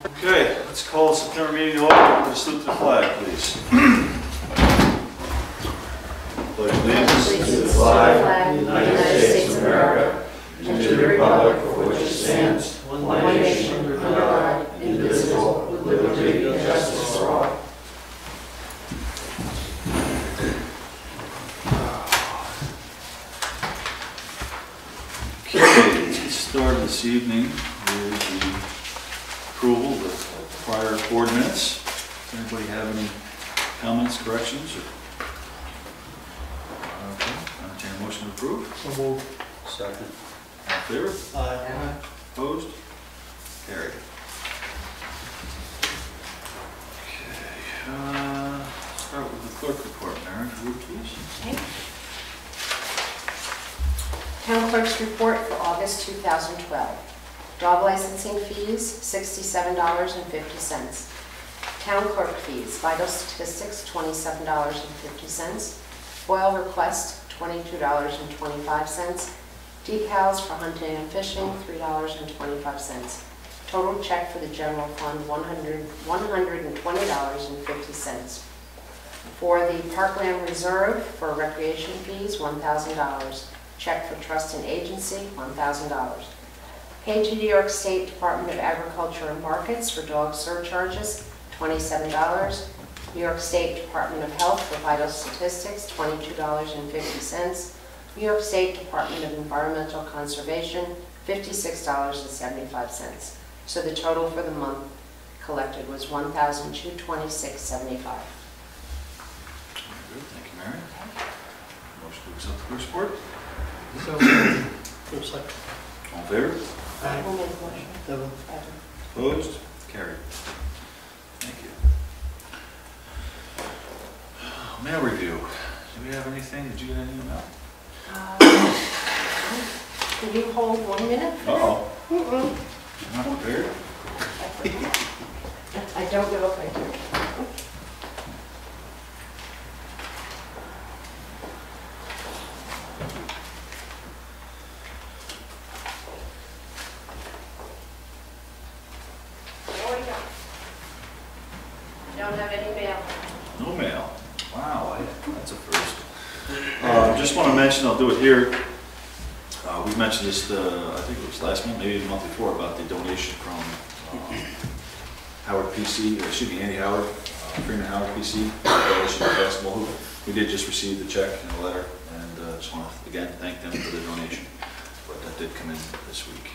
Okay, let's call the September meeting to order. Let's salute the flag, please. Pledge allegiance to the flag of the United States of America and to the republic for which it stands, one nation under God, indivisible, with liberty and justice for all. Okay, let's get started this evening with the approval of the prior board minutes. Does anybody have any comments, corrections? Okay, entertain a motion to approve. So moved. Second. All in favor? Aye. Opposed? Carried. Okay, start with the clerk report. Mary, if you would please. Okay. Town clerk's report for August 2012. Dog licensing fees, $67.50. Town clerk fees, vital statistics, $27.50. Foil request, $22.25. Decals for hunting and fishing, $3.25. Total check for the general fund, $120.50. For the Parkland Reserve, for recreation fees, $1,000. Check for trust and agency, $1,000. Paid to New York State Department of Agriculture and Markets for dog surcharges, $27. New York State Department of Health for vital statistics, $22.50. New York State Department of Environmental Conservation, $56.75. So the total for the month collected was $1,226.75. Good, thank you, Mary. Motion to accept the clerk's report. So moved. Second. All in favor? Aye. Who made the motion? Devin. Opposed? Carried. Thank you. Mail review. Do we have anything? Did you get any email? Can you hold 1 minute? Uh-oh. You're not prepared? I don't know if I do. Don't have any mail. No mail. Wow, that's a first. Just want to mention, I'll do it here. We mentioned this, I think it was last month, maybe the month before, about the donation from Howard PC, or excuse me, Andy Howard, Freeman Howard PC, donation festival. We did just receive the check and a letter, and just want to again thank them for the donation. But that did come in this week.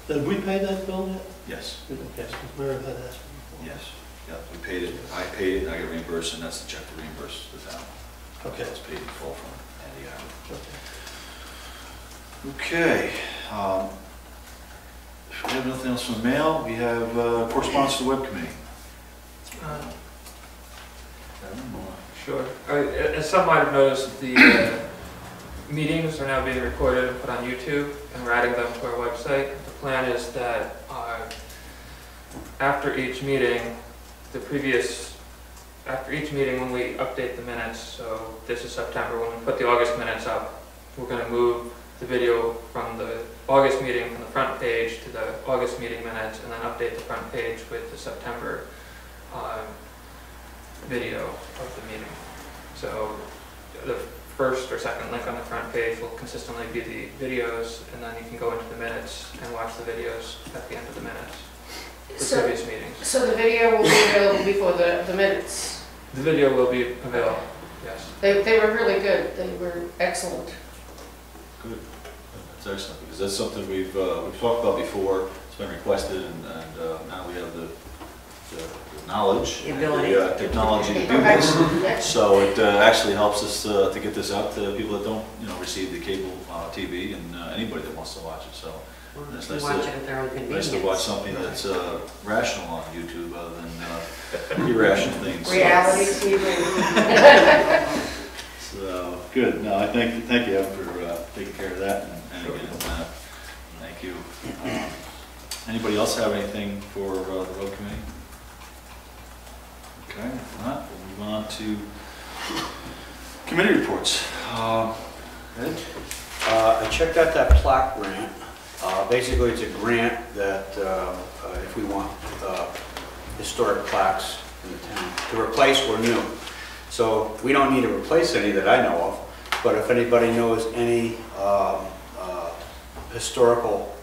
Did we pay that bill yet? Yes. Yes, because Mary had asked me before. Yes. Yeah, we paid it. I paid it. I got reimbursed, and that's the check to reimburse the town. Okay. It's paid in full from Andy Howard. Okay. Okay. If we have nothing else from the mail, we have correspondence to the web committee. Sure. As some might have noticed, the meetings are now being recorded and put on YouTube, and we're adding them to our website. The plan is that after each meeting, when we update the minutes, so this is September, when we put the August minutes up, we're going to move the video from the August meeting from the front page to the August meeting minutes, and then update the front page with the September video of the meeting. So the first or second link on the front page will consistently be the videos, and then you can go into the minutes and watch the videos at the end of the minutes for previous meetings. So the video will be available before the minutes? The video will be available, yes. They were really good. They were excellent. Good. That's excellent, because that's something we've talked about before. It's been requested, and now we have the knowledge, the technology to do this. So it actually helps us to get this out to people that don't, receive the cable TV, and anybody that wants to watch it. So it's nice to watch something that's rational on YouTube other than irrational things. Reality TV. So good. No, I thank you Evan, for taking care of that, and again, thank you. Anybody else have anything for the road committee? Okay, if not, we'll move on to committee reports. Ed? I checked out that plaque grant. Basically, it's a grant that if we want historic plaques in the town to replace or new. So we don't need to replace any that I know of, but if anybody knows any historical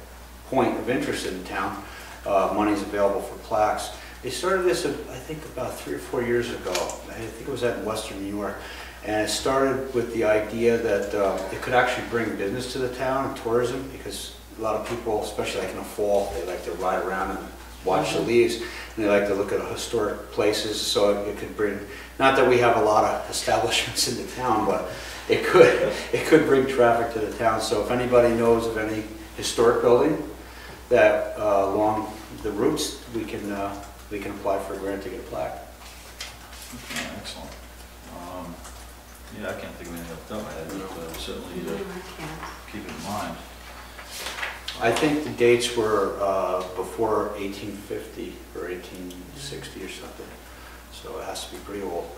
point of interest in town, money's available for plaques. They started this, I think, about 3 or 4 years ago. I think it was out in Western New York. And it started with the idea that it could actually bring business to the town and tourism, because a lot of people, especially like in the fall, they like to ride around and watch the leaves, and they like to look at historic places. So it could bring, not that we have a lot of establishments in the town, but it could bring traffic to the town. So if anybody knows of any historic building that along the routes, we can apply for a grant to get a plaque. Okay, excellent. Yeah, I can't think of anything off the top of my head, but certainly keep it in mind. I think the dates were before 1850 or 1860 or something, so it has to be pretty old.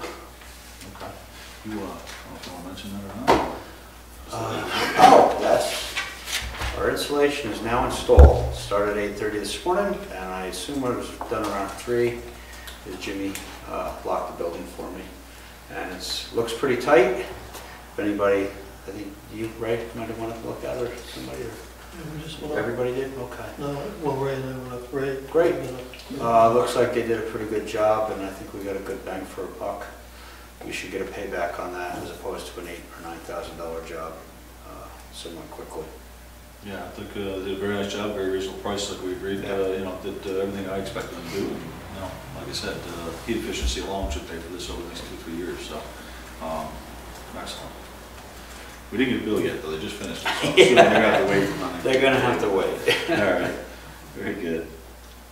Okay. I don't know if you want to mention that or not? Oh, yes. Our installation is now installed. Started at 8:30 this morning, and I assume it was done around 3. As Jimmy locked the building for me. And it looks pretty tight. If anybody, I think you, Ray, might have wanted to look at it, or somebody, or We just went up. everybody did? Okay. No, well, Ray and I went up. Ray. Great. went up. Looks like they did a pretty good job, and I think we got a good bang for a buck. We should get a payback on that as opposed to an $8,000 or $9,000 job somewhat quickly. Yeah, I think they did a very nice job, very reasonable price, like we agreed. Did everything I expected them to do. And, like I said, heat efficiency alone should pay for this over the next 2-3 years. So, excellent. We didn't get a bill yet, though. They just finished it. So I'm assuming they're gonna have to wait. They're gonna have to wait. All right, very good.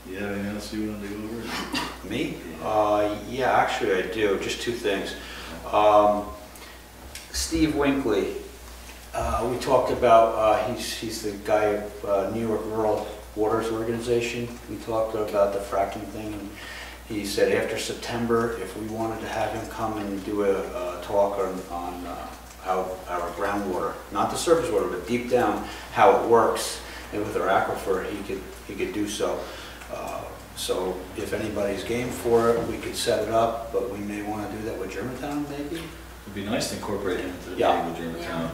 You have anything else you wanted to go over? Me? Yeah, actually I do. Just 2 things. Steve Winkley. We talked about, he's the guy of New York Rural Waters Organization. We talked about the fracking thing, and he said after September, if we wanted to have him come and do a talk on how our groundwater, not the surface water, but deep down, how it works, and with our aquifer, he could do so. So if anybody's game for it, we could set it up, but we may want to do that with Germantown, maybe? It'd be nice to incorporate him into the Yeah. meeting with Germantown.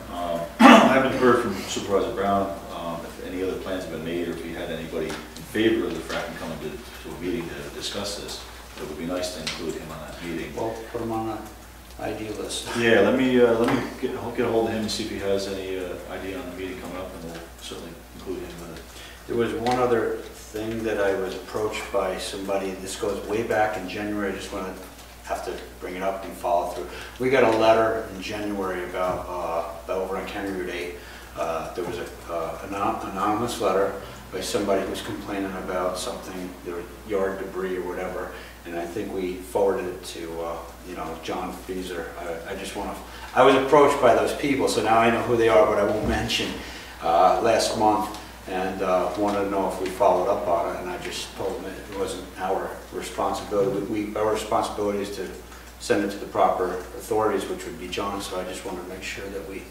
I haven't heard from Supervisor Brown if any other plans have been made, or if he had anybody in favor of the fracking coming to a meeting to discuss this. It would be nice to include him on that meeting. Well, put them on an idea list. Yeah, let me get a hold of him and see if he has any idea on the meeting coming up, and we'll certainly include him with it. There was one other thing that I was approached by somebody, this goes way back in January, I just want to have to bring it up and follow through. We got a letter in January about over on County Route 8. There was an anonymous letter by somebody who was complaining about something, their yard debris or whatever, and I think we forwarded it to John Feeser. I was approached by those people, so now I know who they are, but I won't mention, last month, and wanted to know if we followed up on it, and I just told them it wasn't our responsibility. Our responsibility is to send it to the proper authorities, which would be John, so I just wanted to make sure that we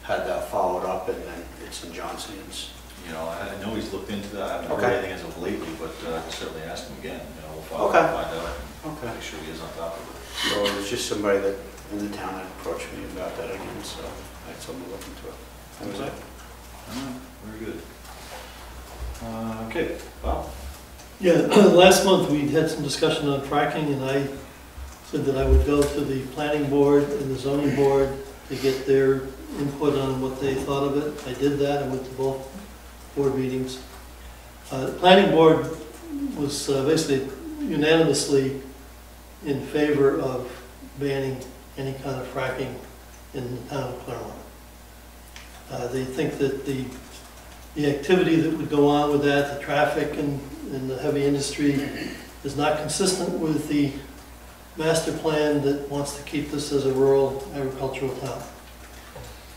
had that followed up, and then it's in John's hands. I know he's looked into that. I haven't heard anything as of lately, but I'll certainly ask him again. We'll follow up and find out. Okay. Make sure he is on top of it. So there's just somebody that in the town that approached me about that again, so I told them to look into it. That was it. All right, very good. Okay, Bob? Yeah, last month we had some discussion on fracking, and I said that I would go to the planning board and the zoning board to get their input on what they thought of it. I did that. I went to both board meetings. The planning board was basically unanimously in favor of banning any kind of fracking in the town of Clermont. They think that the activity that would go on with that, the traffic and the heavy industry, is not consistent with the master plan that wants to keep this as a rural agricultural town.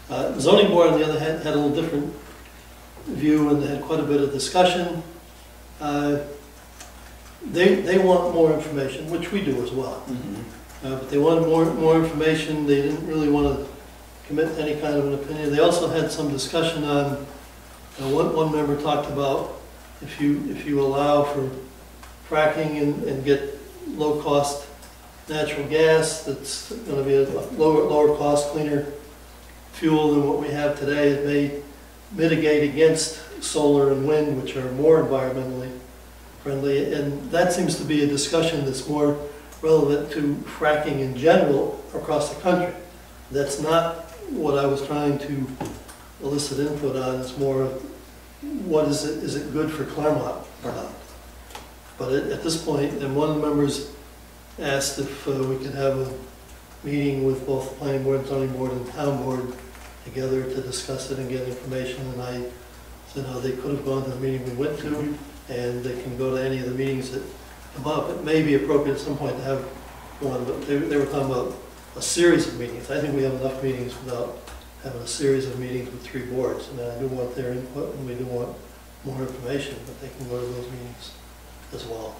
The zoning board, on the other hand, had a little different view, and they had quite a bit of discussion. They want more information, which we do as well. But they wanted more information. They didn't really want to commit to any kind of an opinion. They also had some discussion on Now, one member talked about if you allow for fracking and get low-cost natural gas, that's going to be a lower cost, cleaner fuel than what we have today. It may mitigate against solar and wind, which are more environmentally friendly, and that seems to be a discussion that's more relevant to fracking in general across the country. That's not what I was trying to elicit input on. It's more of what is it good for Clermont or not? But at this point, and one of the members asked if we could have a meeting with both the planning board, zoning board, and town board together to discuss it and get information, and I said they could have gone to the meeting we went to, and they can go to any of the meetings that come up. It may be appropriate at some point to have one, but they were talking about a series of meetings. I think we have enough meetings without having a series of meetings with 3 boards, and I do want their input, and we do want more information, but they can go to those meetings as well.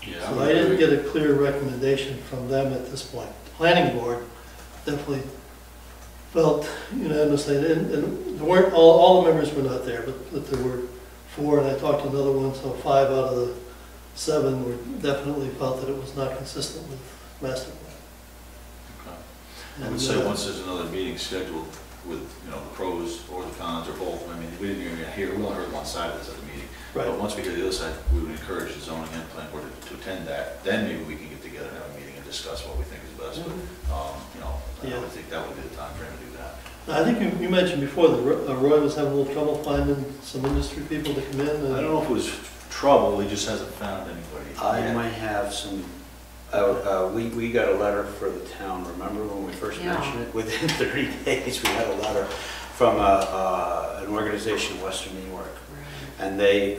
Yeah, So I didn't get a clear recommendation from them at this point. The planning board definitely felt unanimously, and there weren't, all the members were not there, but there were 4, and I talked to another one, so 5 out of the 7 were definitely felt that it was not consistent with master plan. Okay. I would say once there's another meeting scheduled with, the pros or the cons or both, I mean, we didn't even hear, we only heard one side of this at the meeting. Right. But once we hear the other side, we would encourage the zoning and planning board to attend that. Then maybe we can get together and have a meeting and discuss what we think is best. But, I would think that would be the time frame to do that. I think you mentioned before that Roy was having a little trouble finding some industry people to come in. I don't know if it was trouble, he just hasn't found anybody. I might have some, we got a letter for the town, remember when we first mentioned it? Within 30 days, we had a letter from an organization in Western New York. And they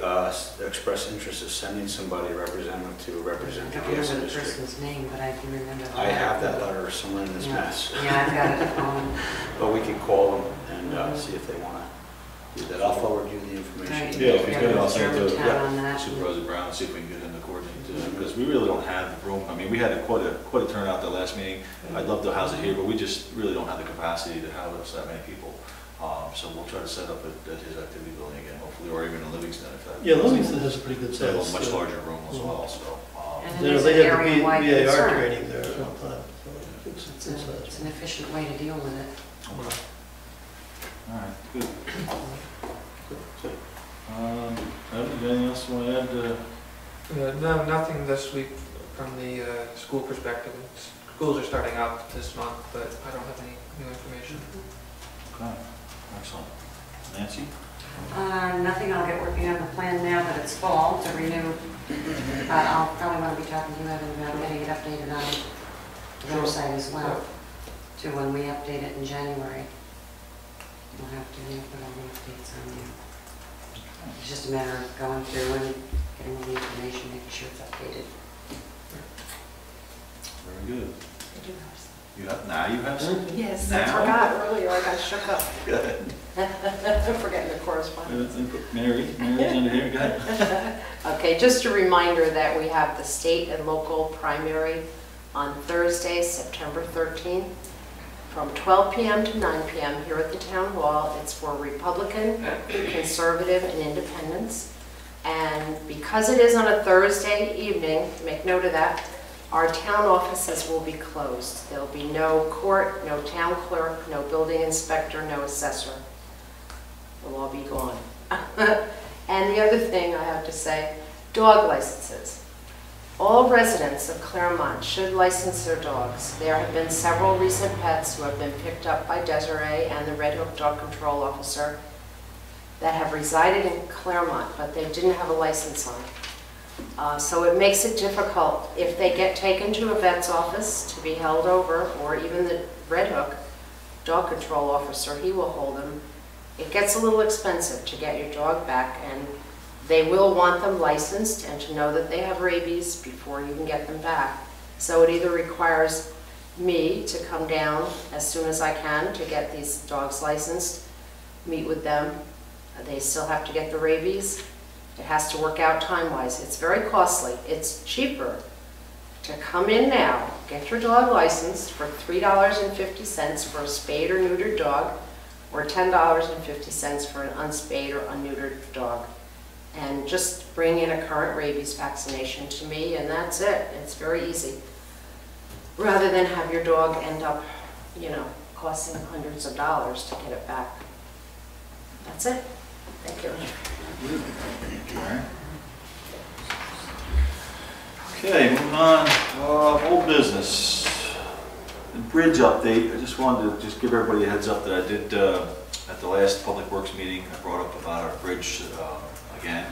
expressed interest in sending somebody, a representative to represent the I don't gas remember the industry. person's name, but I can remember. I have that letter somewhere in this mess. Yeah, I've got it. But we can call them and see if they want to do that. I'll forward you the information. Right. Yeah, if you could, I'll send it to Germantown on that. Supervisor Brown, and see if we can get him to coordinate to, because we really don't have the room. I mean, we had quite a turnout the last meeting. I'd love to house it here, but we just really don't have the capacity to house that many people. So we'll try to set up at his activity building again, hopefully, or even in Livingston if that. Yeah, Livingston has a pretty good They have size. a much larger room as well, so. And it is They an had the area-wide VAR concern. training there at one time. So it's It's an efficient way to deal with it. Okay. All right, good. Anything else you want to add? No, nothing this week from the school perspective. Schools are starting up this month, but I don't have any new information. Okay, excellent. Nancy? Nothing, I'll get working on the plan now that it's fall to renew. But I'll probably want to be talking to you, Evan, about getting it updated on the website as well, to when we update it in January. We'll have to put all the updates on there. It's just a matter of going through and getting all the information, making sure it's updated. Very good. You have some? Yes, Now? I forgot earlier, I got shook up. Good. I'm forgetting the correspondence. Mary's under here, go ahead. Okay, just a reminder that we have the state and local primary on Thursday, September 13th, from 12 p.m. to 9 p.m. here at the town hall. It's for Republican, Conservative, and Independents. And because it is on a Thursday evening, make note of that, our town offices will be closed. There'll be no court, no town clerk, no building inspector, no assessor. They'll all be gone. And the other thing I have to say, dog licenses. All residents of Clermont should license their dogs. There have been several recent pets who have been picked up by Desiree and the Red Hook Dog Control Officer that have resided in Clermont, but they didn't have a license on. So it makes it difficult if they get taken to a vet's office to be held over, or even the Red Hook Dog Control Officer, he will hold them. It gets a little expensive to get your dog back, and they will want them licensed and to know that they have rabies before you can get them back. So it either requires me to come down as soon as I can to get these dogs licensed, meet with them. They still have to get the rabies. It has to work out time-wise. It's very costly. It's cheaper to come in now, get your dog licensed for $3.50 for a spayed or neutered dog, or $10.50 for an unspayed or unneutered dog. And just bring in a current rabies vaccination to me, and that's it. It's very easy. Rather than have your dog end up, you know, costing hundreds of dollars to get it back. That's it. Thank you. Okay, moving on, old business. The bridge update, I just wanted to just give everybody a heads up that I did, at the last Public Works meeting, I brought up about our bridge again.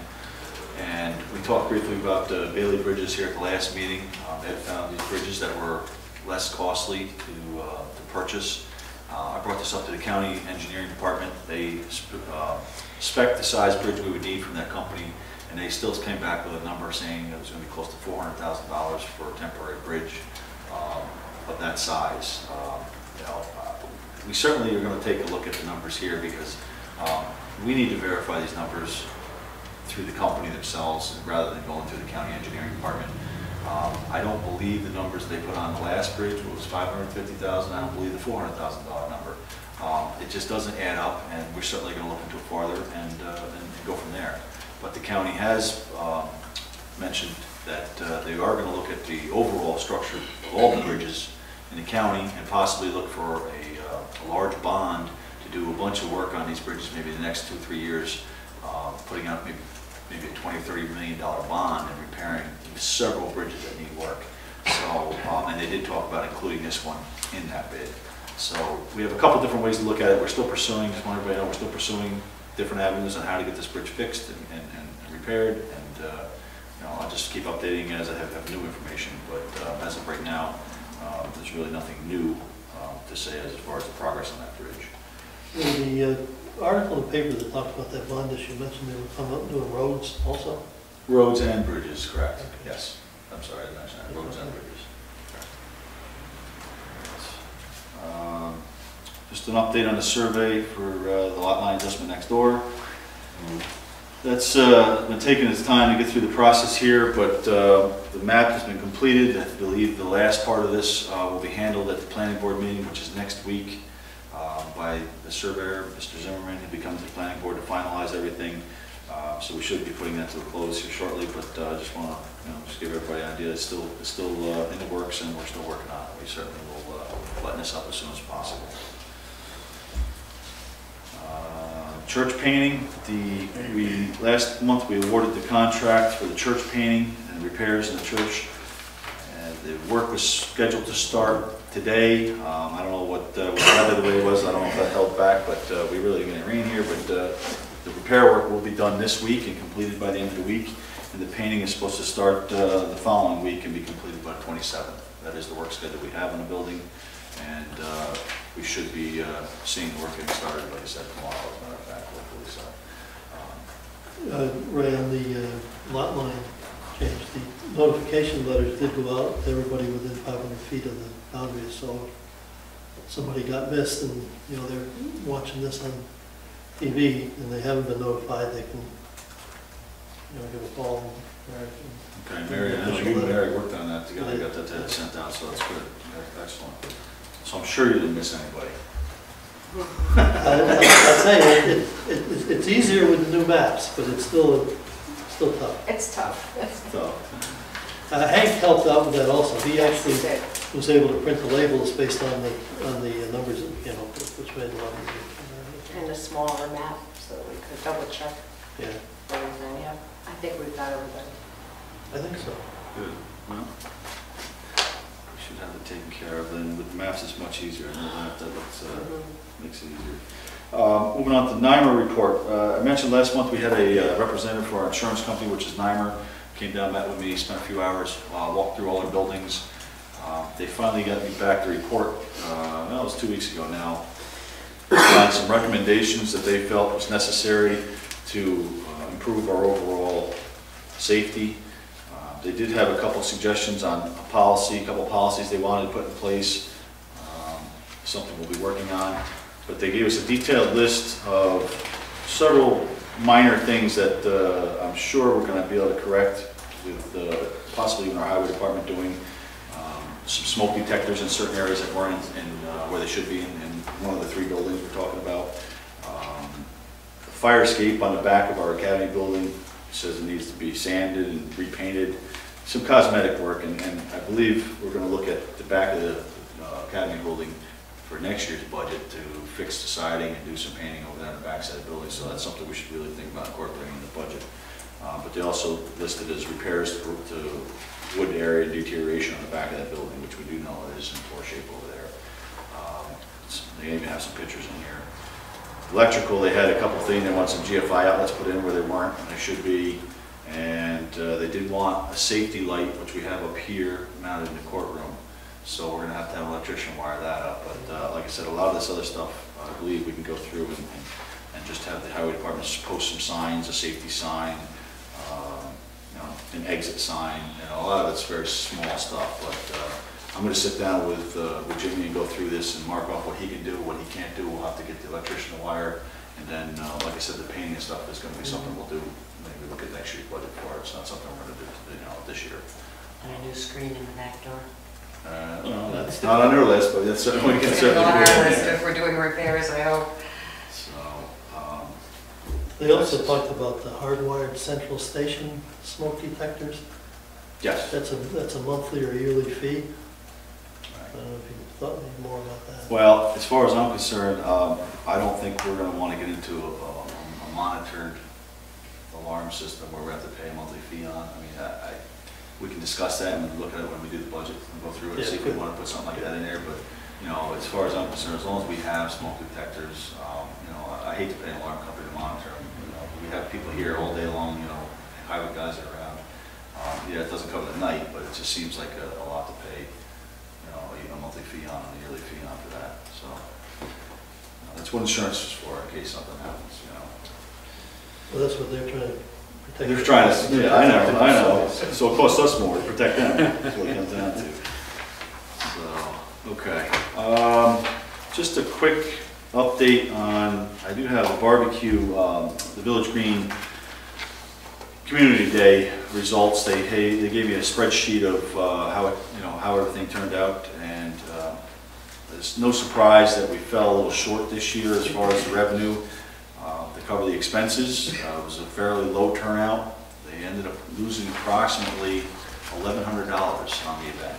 And we talked briefly about the Bailey bridges here at the last meeting. They had found these bridges that were less costly to purchase. I brought this up to the county engineering department. They spec'd the size bridge we would need from that company, and they still came back with a number saying it was going to be close to $400,000 for a temporary bridge of that size. You know, we certainly are going to take a look at the numbers here because we need to verify these numbers through the company themselves rather than going through the county engineering department. I don't believe the numbers they put on the last bridge, what was $550,000. I don't believe the $400,000 number. It just doesn't add up, and we're certainly going to look into it farther and go from there. But the county has mentioned that they are going to look at the overall structure of all the bridges in the county and possibly look for a large bond to do a bunch of work on these bridges, maybe the next 2-3 years, putting out maybe a $20 or $30 million bond and repairing several bridges that need work. So, and they did talk about including this one in that bid. So we have a couple different ways to look at it. We're still pursuing, just want everybody to know, we're still pursuing different avenues on how to get this bridge fixed and repaired. And you know, I'll just keep updating as I have new information. But as of right now, there's really nothing new to say as far as the progress on that bridge. The article in the paper that talked about that bond issue mentioned they would come up doing roads also? Roads and bridges, correct. Yes. I'm sorry, I didn't mention that. Roads and bridges. Just an update on the survey for the lot line adjustment next door. That's been taking its time to get through the process here, but the map has been completed. I believe the last part of this will be handled at the planning board meeting, which is next week, by the surveyor, Mr. Zimmerman. He'll be coming to the planning board to finalize everything. So we should be putting that to a close here shortly, but I just want to just give everybody an idea. It's still in the works, and we're still working on it. We certainly will button this up as soon as possible. Church painting. Last month we awarded the contract for the church painting and repairs in the church. And the work was scheduled to start today. I don't know what the way it was. I don't know if that held back, but we really didn't get rain here. But the repair work will be done this week and completed by the end of the week. And the painting is supposed to start the following week and be completed by the 27th. That is the work schedule we have in the building. And we should be seeing the work getting started, like I said, tomorrow, as a matter of fact, hopefully. So, Right on the lot line change, the notification letters did go out to everybody within 500 feet of the boundary. So if somebody got missed and they're watching this on TV and they haven't been notified, they can give a call. okay, Mary, I know you and Mary worked on that together. Got that sent out, so that's good. Excellent. So I'm sure you didn't miss anybody. I'll tell you, it's easier with the new maps, but it's still tough. It's tough. It's So, Hank helped out with that also. He Yes, actually he did. was able to print the labels based on the numbers that we came up with, which made a lot easier. And a smaller map so that we could double check Yeah, everything. Yeah, I think we've got everybody. I think so. good. Well, we should have it taken care of. Then with maps, it's much easier. I know that makes it easier. Moving on to the NYMER report. I mentioned last month we had a representative for our insurance company, which is NYMER. Came down, met with me, spent a few hours, walked through all our buildings. They finally got me back the report, well, it was 2 weeks ago now, on some recommendations that they felt was necessary to improve our overall safety. They did have a couple suggestions on a couple policies they wanted to put in place, something we'll be working on. But they gave us a detailed list of several minor things that I'm sure we're going to be able to correct with possibly even our highway department doing. some smoke detectors in certain areas that weren't in where they should be in one of the 3 buildings we're talking about. The fire escape on the back of our academy building says it needs to be sanded and repainted. Some cosmetic work, and I believe we're going to look at the back of the academy building for next year's budget to fix the siding and do some painting over there on the back side of the building. So that's something we should really think about incorporating in the budget. But they also listed as repairs to wood area deterioration on the back of that building, which we do know is in poor shape over there. They even have some pictures in here. Electrical, they had a couple things. They want some GFI outlets put in where they weren't, and they should be. And they did want a safety light, which we have up here mounted in the courtroom. So we're going to have an electrician wire that up. But like I said, a lot of this other stuff, I believe we can go through and just have the highway department post some signs, a safety sign, an exit sign. A lot of it's very small stuff. But I'm going to sit down with Jimmy and go through this and mark off what he can do, what he can't do. We'll have to get the electrician to wire. And then, like I said, the painting and stuff is going to be something we'll do. Maybe look at next year's budget for it. It's not something we're going to do this year. And a new screen in the back door. Well, that's not on our list, but that's certainly we can certainly On our do. list if we're doing repairs, I hope. So, They also talked about the hardwired central station smoke detectors. yes. That's a monthly or yearly fee. I don't know if you thought any more about that. Well, as far as I'm concerned, I don't think we're going to want to get into a monitored alarm system where we have to pay a monthly fee on. I mean, we can discuss that and look at it when we do the budget and go through it and see if we want to put something like that in there. But, as far as I'm concerned, as long as we have smoke detectors, I hate to pay an alarm company to monitor them. We have people here all day long, highway guys that are around. Yeah, it doesn't cover the night, but it just seems like a lot to pay, a monthly fee on, a yearly fee on for that. So that's what insurance is for, in case something happens, Well, that's what they're trying to protect. They're trying to, yeah, I know. So it costs us more to protect them. That's what it comes down to. So, okay. Just a quick update on, I do have a barbecue, the Village Green Community Day results. They gave me a spreadsheet of how everything turned out, and there's no surprise that we fell a little short this year as far as the revenue. To cover the expenses, it was a fairly low turnout. They ended up losing approximately $1,100 on the event.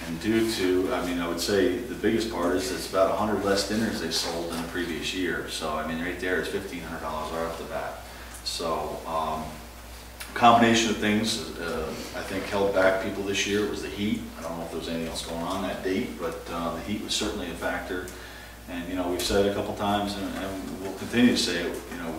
And due to, I would say the biggest part is it's about 100 less dinners they sold than the previous year. So, right there is $1,500 right off the bat. So, combination of things, I think held back people this year. It was the heat. I don't know if there was anything else going on that date, but the heat was certainly a factor. And, we've said it a couple times, and we'll continue to say it,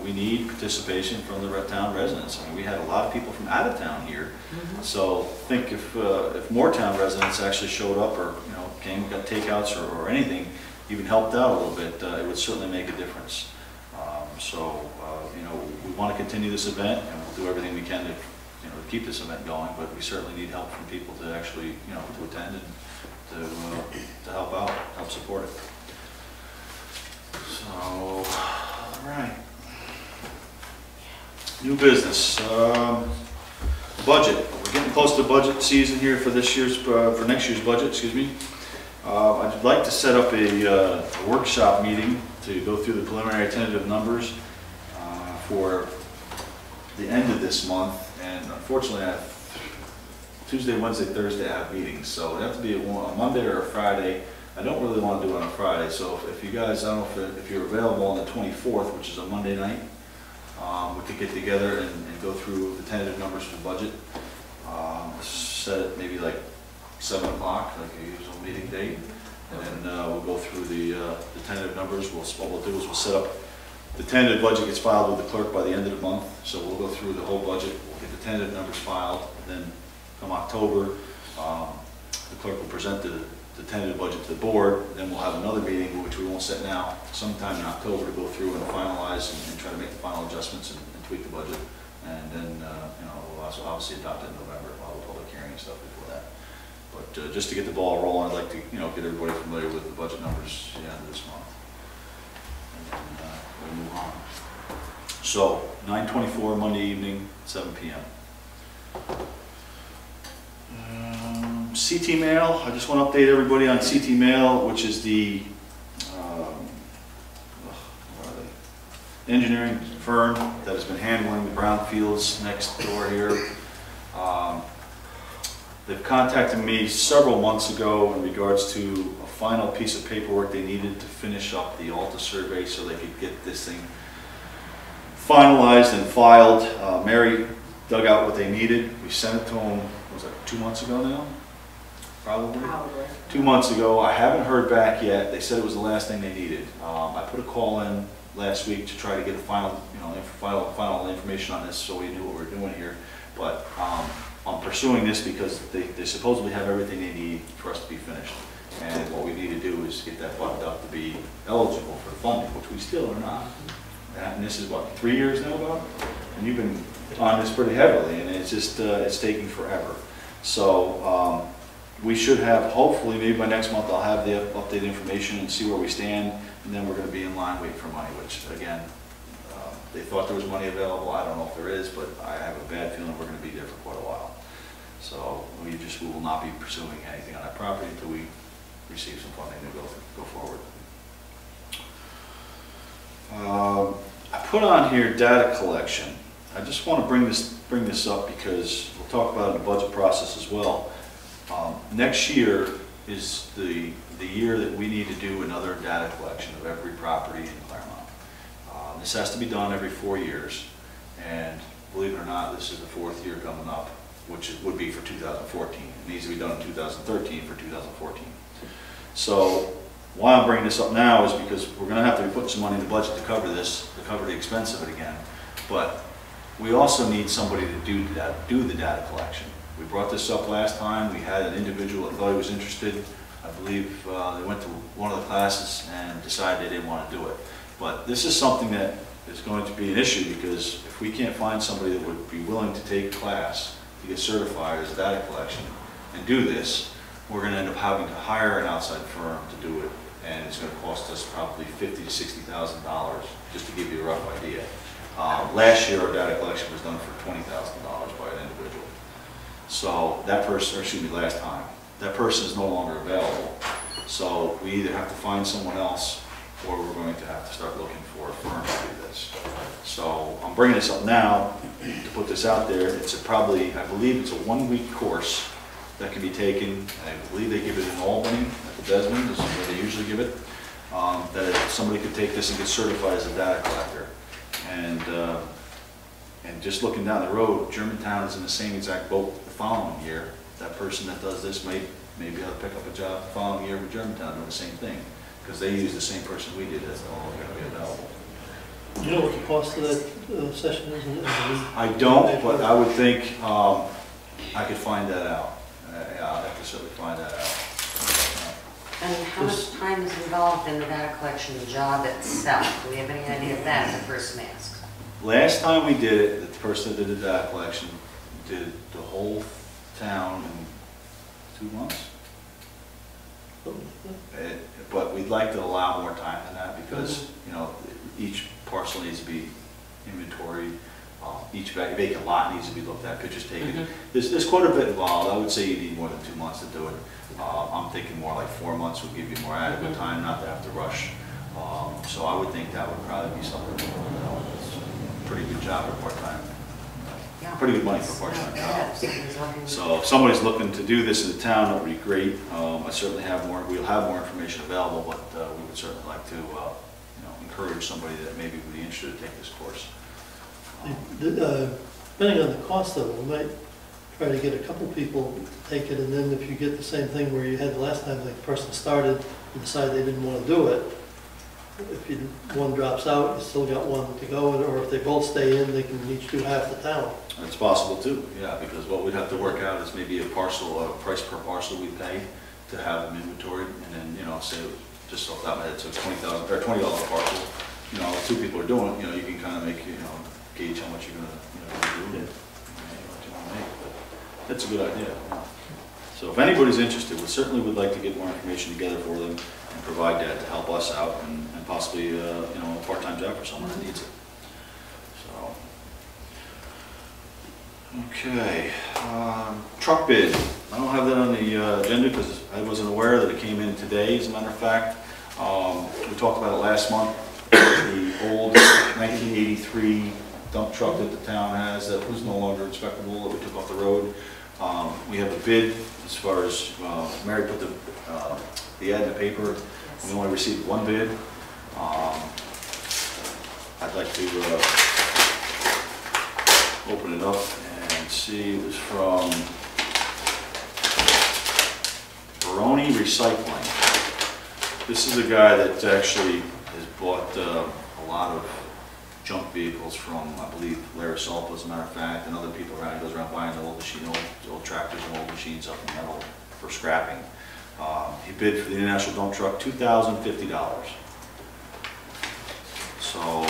we need participation from the town residents. We had a lot of people from out of town here. Mm-hmm. So think if more town residents actually showed up or, came, got takeouts or anything, even helped out a little bit, it would certainly make a difference. We want to continue this event, and we'll do everything we can to, keep this event going, but we certainly need help from people to actually, to attend and to help out, help support it. So, all right. New business. Budget. We're getting close to budget season here for next year's budget. Excuse me. I'd like to set up a workshop meeting to go through the preliminary tentative numbers for the end of this month. And unfortunately, I have Tuesday, Wednesday, Thursday I have meetings, so it have to be a Monday or a Friday. I don't really want to do it on a Friday, so if you guys, I don't know if you're available on the 24th, which is a Monday night, we could get together and go through the tentative numbers for the budget. Set it maybe like 7 o'clock, like a usual meeting date, and then we'll go through the tentative numbers. What we'll do is we'll set up, the tentative budget gets filed with the clerk by the end of the month, so we'll go through the whole budget, we'll get the tentative numbers filed, and then come October, the clerk will present the tentative budget to the board. Then we'll have another meeting, which we won't set now, sometime in October, to go through and finalize and try to make the final adjustments and tweak the budget. And then, we'll also obviously adopt it in November. We'll have a public hearing and stuff before that. But just to get the ball rolling, I'd like to, get everybody familiar with the budget numbers at the end of this month. And then we'll move on. So, 9/24, Monday evening, 7 p.m. CT Mail, I just want to update everybody on CT Mail, which is the what are they? Engineering firm that has been handling the brownfields next door here. They've contacted me several months ago in regards to a final piece of paperwork they needed to finish up the Alta survey so they could get this thing finalized and filed. Mary dug out what they needed. We sent it to them, was that 2 months ago now? Probably. 2 months ago. I haven't heard back yet. They said it was the last thing they needed. I put a call in last week to try to get a final, final information on this so we knew what we were doing here. But I'm pursuing this because they supposedly have everything they need for us to be finished. And what we need to do is get that buttoned up to be eligible for funding, which we still are not. And this is what, 3 years now, Bob? And you've been on this pretty heavily, and it's just, it's taking forever. So we should have, hopefully, maybe by next month, I'll have the updated information and see where we stand, and then we're going to be in line waiting for money, which, again, they thought there was money available. I don't know if there is, but I have a bad feeling we're going to be there for quite a while. So we will not be pursuing anything on that property until we receive some funding to go forward. I put on here data collection. I just want to bring this up because we'll talk about it in the budget process as well. Next year is the year that we need to do another data collection of every property in Clermont. This has to be done every 4 years, and believe it or not, this is the 4th year coming up, which would be for 2014. It needs to be done in 2013 for 2014. So why I'm bringing this up now is because we're going to have to be putting some money in the budget to cover this, to cover the expense of it again. But we also need somebody to do the data collection. We brought this up last time. We had an individual that thought he was interested. I believe they went to one of the classes and decided they didn't want to do it. But this is something that is going to be an issue because if we can't find somebody that would be willing to take a class to get certified as a data collection and do this, we're going to end up having to hire an outside firm to do it, and it's going to cost us probably $50,000 to $60,000, just to give you a rough idea. Last year, our data collection was done for $20,000 by an individual. So that person, or excuse me, last time, that person is no longer available. So we either have to find someone else, or we're going to have to start looking for a firm to do this. So I'm bringing this up now to put this out there. It's probably, I believe it's a 1-week course that can be taken. I believe they give it in Albany at the Desmond, this is where they usually give it. That somebody could take this and get certified as a data collector. And just looking down the road, Germantown is in the same exact boat the following year. That person that does this may be able to pick up a job the following year with Germantown doing the same thing, because they use the same person we did. That's all going to be available. Do you know what the cost of that session is? I don't, but I would think I could find that out. Yeah, I could certainly find that out. And how much time is involved in the data collection job itself? Do we have any idea of that, as a person asks? Last time we did it, the person that did the data collection did the whole town in 2 months. But we'd like to allow more time than that because, you know, each parcel needs to be inventoried. Each vacant lot needs to be looked at, pictures taken. There's quite a bit involved. I would say you need more than 2 months to do it. I'm thinking more like 4 months would give you more adequate time not to have to rush. So I would think that would probably be something, you know, it's a pretty good job for part-time. Yeah. Pretty good money for part-time job. Yeah. So if somebody's looking to do this in the town, that would be great. I certainly have more, we'll have more information available, but we would certainly like to, you know, encourage somebody that maybe would be interested to take this course. Depending on the cost of it, we might try to get a couple people to take it, and then if you get the same thing where you had the last time, like the person started and decided they didn't want to do it, if one drops out, you still got one to go, or if they both stay in, they can each do half the town. It's possible too, yeah, because what we'd have to work out is maybe a price per parcel we pay to have them inventoried, and then, you know, say, just off the top of my head, so it's $20 a parcel. You know, if 2 people are doing it, you know, you can kind of make, you know, gauge how much you're going to, you know, do and what you want to make. But that's a good idea. So if anybody's interested, we certainly would like to get more information together for them and provide that to help us out and possibly, you know, a part-time job for someone that needs it. So Okay, truck bid. I don't have that on the agenda because I wasn't aware that it came in today, as a matter of fact. We talked about it last month, the old 1983 dump truck that the town has that was no longer inspectable, that we took off the road. We have a bid as far as, Mary put the ad in the paper. We only received one bid. I'd like to open it up and see. It was from Baroni Recycling. This is a guy that actually has bought a lot of junk vehicles from, I believe, Larry as a matter of fact, and other people around. He goes around buying old tractors and old machines up in metal for scrapping. He bid for the International Dump Truck $2,050. So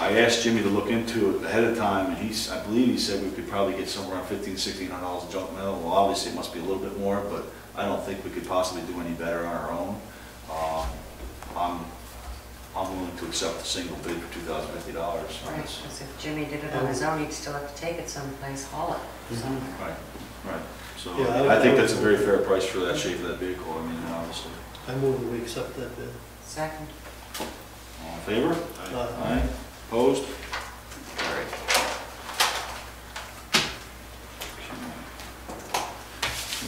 I asked Jimmy to look into it ahead of time, and I believe he said we could probably get somewhere around $1,500 to $1,600 of junk metal. Well, obviously it must be a little bit more, but I don't think we could possibly do any better on our own. I'm willing to accept a single bid for $2,050. Right, because if Jimmy did it on his own, he'd still have to take it someplace, haul it somewhere. Right. So Yeah, I think that's a very fair price for that shape of that vehicle. I mean, honestly. I move that we accept that bid. Second. All in favor? Aye. Opposed? Carried.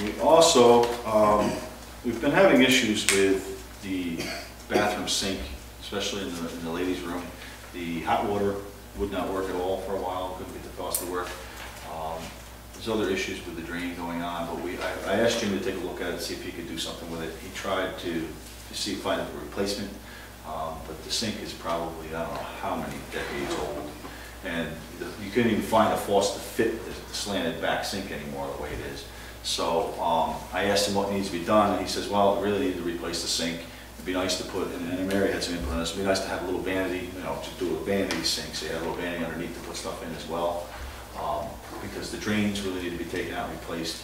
We also, we've been having issues with the bathroom sink, especially in the ladies' room. The hot water would not work at all for a while, couldn't get the faucet to work. There's other issues with the drain going on, but I asked Jimmy to take a look at it, see if he could do something with it. He tried to find a replacement, but the sink is probably, I don't know how many decades old. And you couldn't even find a faucet to fit the slanted back sink anymore the way it is. So I asked him what needs to be done, and he says, well, I really need to replace the sink. It'd be nice to put, and Mary had some input on this, it'd be nice to have a little vanity, to do a vanity sink, so you have a little vanity underneath to put stuff in as well. Because the drains really need to be taken out and replaced.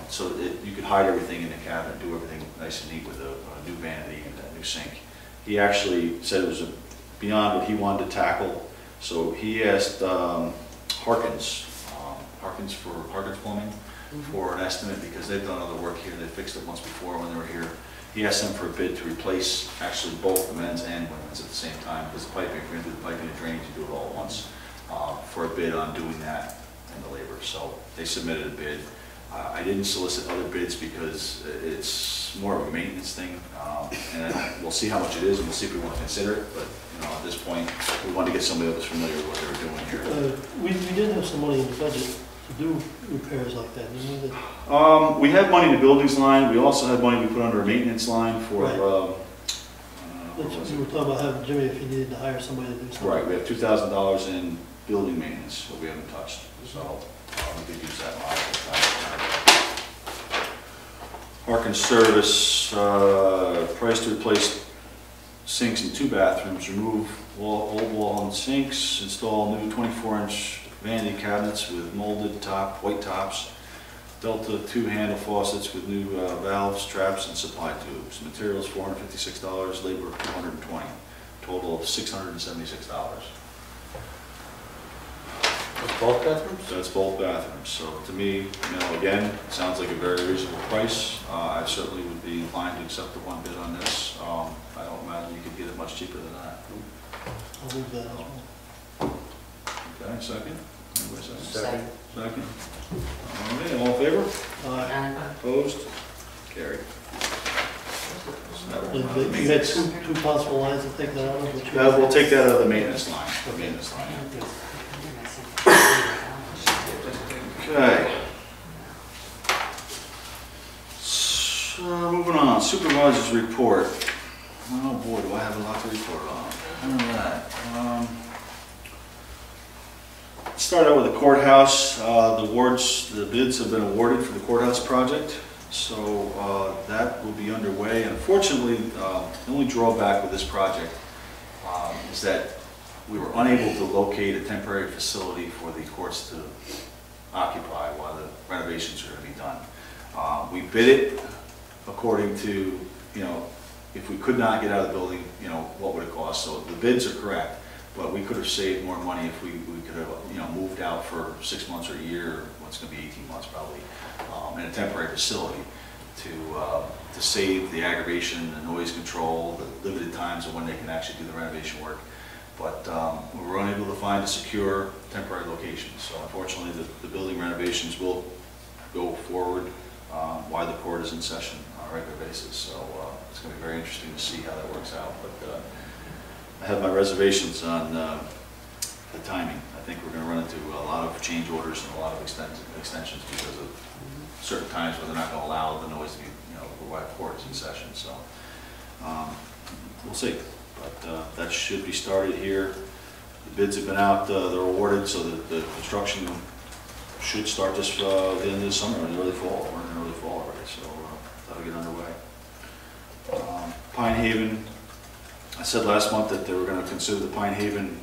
So that you could hide everything in the cabinet, do everything nice and neat with a new vanity and a new sink. He actually said it was beyond what he wanted to tackle. So he asked Harkins Plumbing for an estimate, because they've done other work here. They fixed it once before when they were here. He asked them for a bid to replace actually both the men's and women's at the same time, because the piping, if you're going to do the piping and drains, you do it all at once, for a bid on doing that and the labor. So they submitted a bid. I didn't solicit other bids because it's more of a maintenance thing, and we'll see how much it is, and we'll see if we want to consider it. But at this point, we wanted to get somebody that was familiar with what they were doing here. We did have some money in the budget to do repairs like that, didn't we? We have money in the buildings line. We also have money we put under a maintenance line for. Right. What was We it? were talking about having Jimmy if he needed to hire somebody to do something. Right, we have $2,000 in building maintenance that we haven't touched, so we could use that line. Harkins Service, price to replace sinks in 2 bathrooms, remove old wall-hung sinks, install new 24-inch vanity cabinets with molded white tops, Delta 2 handle faucets with new valves, traps, and supply tubes. Materials $456, labor $220, total of $676. That's both bathrooms? That's both bathrooms. So to me, again, it sounds like a very reasonable price. I certainly would be inclined to accept the one bid on this. I don't imagine you could get it much cheaper than that. I'll move that as well. Okay, second? Anybody second? Second. Second. All right, all in favor? Opposed? Carried. So that will come out of the You had maintenance. two possible lines to take that out of? which you- We'll take that out of the maintenance line. Okay. So, moving on, supervisor's report. Oh boy, do I have a lot to report on. Look at that. Start out with the courthouse. The bids have been awarded for the courthouse project, so that will be underway. Unfortunately, the only drawback with this project is that we were unable to locate a temporary facility for the courts to occupy while the renovations are going to be done. We bid it according to, if we could not get out of the building, what would it cost? So the bids are correct. but we could have saved more money if we could have, you know, moved out for 6 months or a year, what's going to be 18 months probably, in a temporary facility to save the aggravation, the noise control, the limited times of when they can actually do the renovation work. But we were unable to find a secure temporary location. So unfortunately, the building renovations will go forward while the court is in session on a regular basis. So it's going to be very interesting to see how that works out. But I have my reservations on the timing. I think we're going to run into a lot of change orders and a lot of extensions because of certain times where they're not going to allow the noise to be, you know, while the court is in session. So we'll see. But that should be started here. The bids have been out, they're awarded, so that the construction should start this the end of the summer and early fall. We're in early fall already, so that'll get underway. Pine Haven, I said last month that they were going to consider the Pine Haven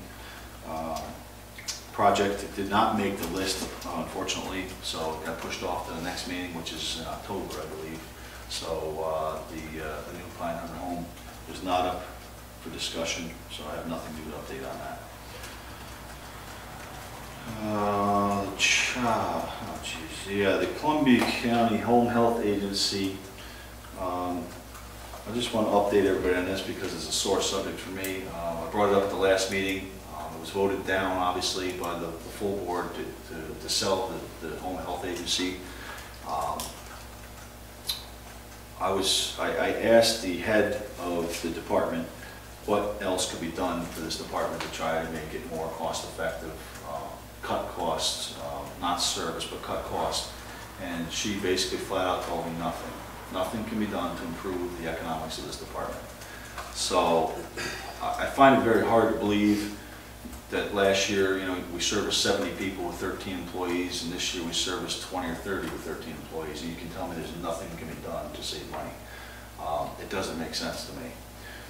project. It did not make the list, unfortunately, so it got pushed off to the next meeting, which is in October, I believe. So the new Pine Haven home was not up for discussion, so I have nothing new to update on that. Yeah, the Columbia County Home Health Agency. I just want to update everybody on this because it's a sore subject for me. I brought it up at the last meeting. It was voted down, obviously, by the full board to sell the Home Health Agency. I asked the head of the department what else could be done for this department to try to make it more cost effective, cut costs, not service, but cut costs. And she basically flat out told me nothing. Nothing can be done to improve the economics of this department. So I find it very hard to believe that last year, you know, we serviced 70 people with 13 employees, and this year we serviced 20 or 30 with 13 employees, and you can tell me there's nothing that can be done to save money. It doesn't make sense to me.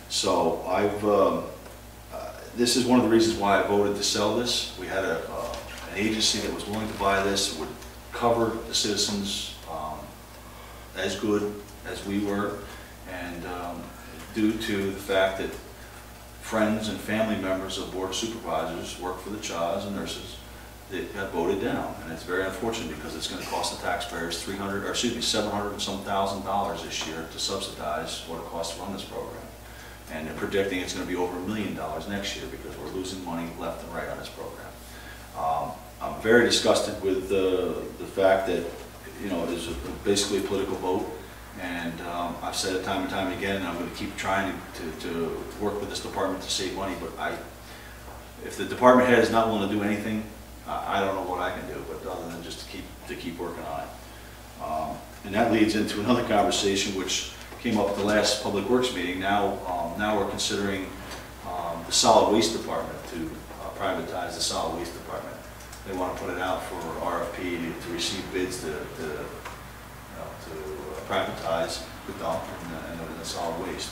So this is one of the reasons why I voted to sell this. We had an agency that was willing to buy this, would cover the citizens as good as we were, and due to the fact that friends and family members of Board of Supervisors work for the CHAs and nurses, they got voted down, and it's very unfortunate because it's going to cost the taxpayers $700 and some $1,000 this year to subsidize what it costs to run this program. And they're predicting it's going to be over $1 million next year because we're losing money left and right on this program. I'm very disgusted with the fact that, you know, it is basically a political vote, and I've said it time and time again, and I'm going to keep trying to work with this department to save money, but if the department head is not willing to do anything, I don't know what I can do, but other than just to keep working on it. And that leads into another conversation which came up at the last Public Works meeting. Now we're considering the solid waste department to privatize the solid waste department. They want to put it out for RFP to receive bids to privatize the dump and the solid waste.